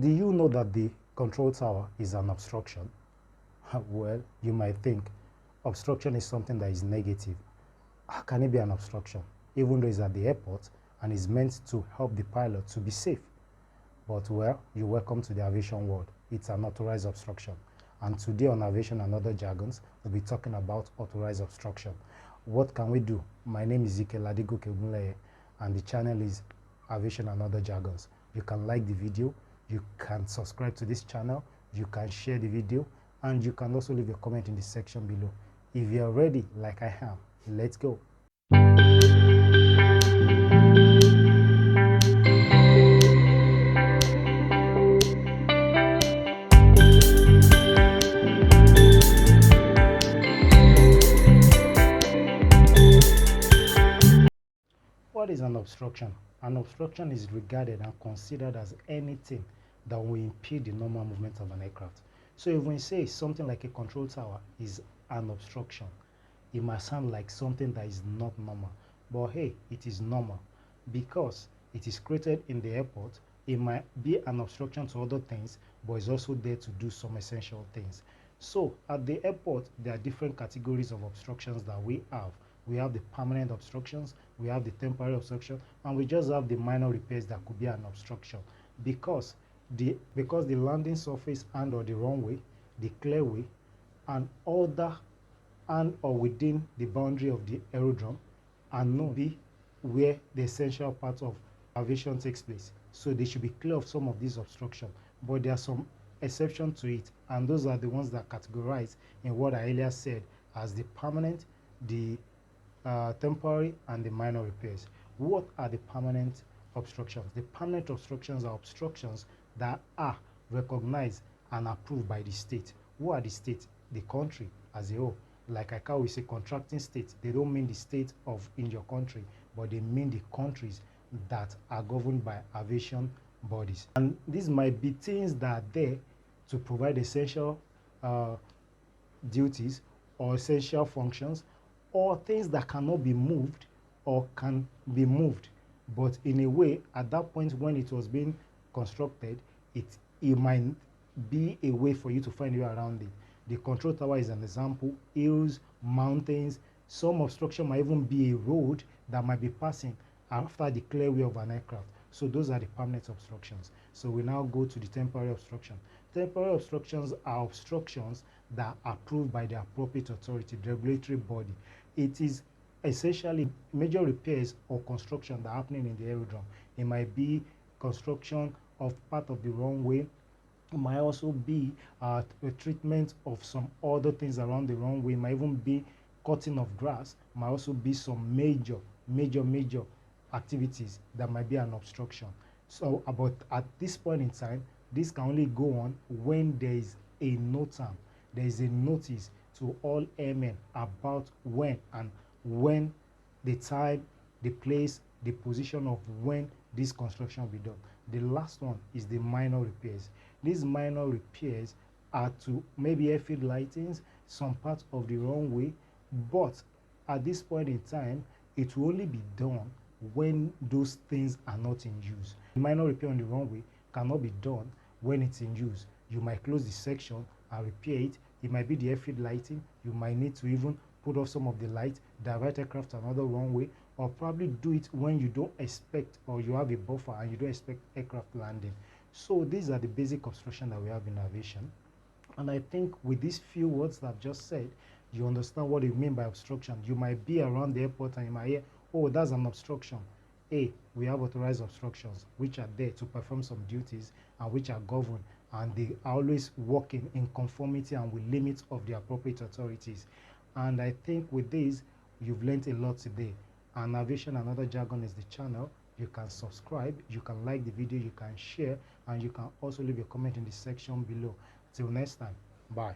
Do you know that the control tower is an obstruction? Well, you might think obstruction is something that is negative. How can it be an obstruction? Even though it's at the airport and is meant to help the pilot to be safe. But well, you're welcome to the aviation world. It's an authorized obstruction. And today on Aviation and Other Jargons, we'll be talking about authorized obstruction. What can we do? My name is Ike Ladigo, and the channel is Aviation and Other Jargons. You can like the video, you can subscribe to this channel, you can share the video, and you can also leave a comment in the section below. If you're ready, like I am, let's go. What is an obstruction? An obstruction is regarded and considered as anything that will impede the normal movement of an aircraft. So if we say something like a control tower is an obstruction, it might sound like something that is not normal. But hey, it is normal because it is created in the airport. It might be an obstruction to other things, but it's also there to do some essential things. So at the airport, there are different categories of obstructions that we have. We have the permanent obstructions, we have the temporary obstruction, and we just have the minor repairs that could be an obstruction because the landing surface and or the runway, the clearway, and other and or within the boundary of the aerodrome and not be where the essential part of aviation takes place. So they should be clear of some of these obstructions, but there are some exceptions to it, and those are the ones that are categorized in what I earlier said as the permanent, the temporary, and the minor repairs. What are the permanent obstructions? The permanent obstructions are obstructions that are recognized and approved by the state. Who are the state? The country as a whole. Like I can always say contracting states, they don't mean the state of in your country, but they mean the countries that are governed by aviation bodies. And these might be things that are there to provide essential duties or essential functions, or things that cannot be moved or can be moved, but in a way at that point when it was being constructed, it might be a way for you to find your way around it. The control tower is an example. Hills, mountains, some obstruction might even be a road that might be passing after the clearway of an aircraft. So those are the permanent obstructions. So we now go to the temporary obstruction. Temporary obstructions are obstructions that are approved by the appropriate authority, the regulatory body. It is essentially major repairs or construction that are happening in the aerodrome. It might be construction of part of the runway. It might also be a treatment of some other things around the runway. It might even be cutting of grass. It might also be some major activities that might be an obstruction. So about at this point in time, this can only go on when there is a NOTAM. There is a notice to all airmen about when the time, the place, the position of when this construction will be done. The last one is the minor repairs. These minor repairs are to maybe airfield lightings, some parts of the runway, but at this point in time, it will only be done when those things are not in use. The minor repair on the runway cannot be done when it's in use. You might close the section and repair it. It might be the airfield lighting. You might need to even put off some of the light, divert aircraft to another runway, or probably do it when you don't expect, or you have a buffer and you don't expect aircraft landing. So these are the basic obstruction that we have in aviation. And I think with these few words that I've just said, you understand what it means by obstruction. You might be around the airport and you might hear, oh, that's an obstruction. We have authorized obstructions, which are there to perform some duties and which are governed, and they are always working in conformity and with limits of the appropriate authorities. And I think with this, you've learned a lot today. And Aviation and Other Jargon is the channel. You can subscribe, you can like the video, you can share, and you can also leave a comment in the section below. Till next time, bye.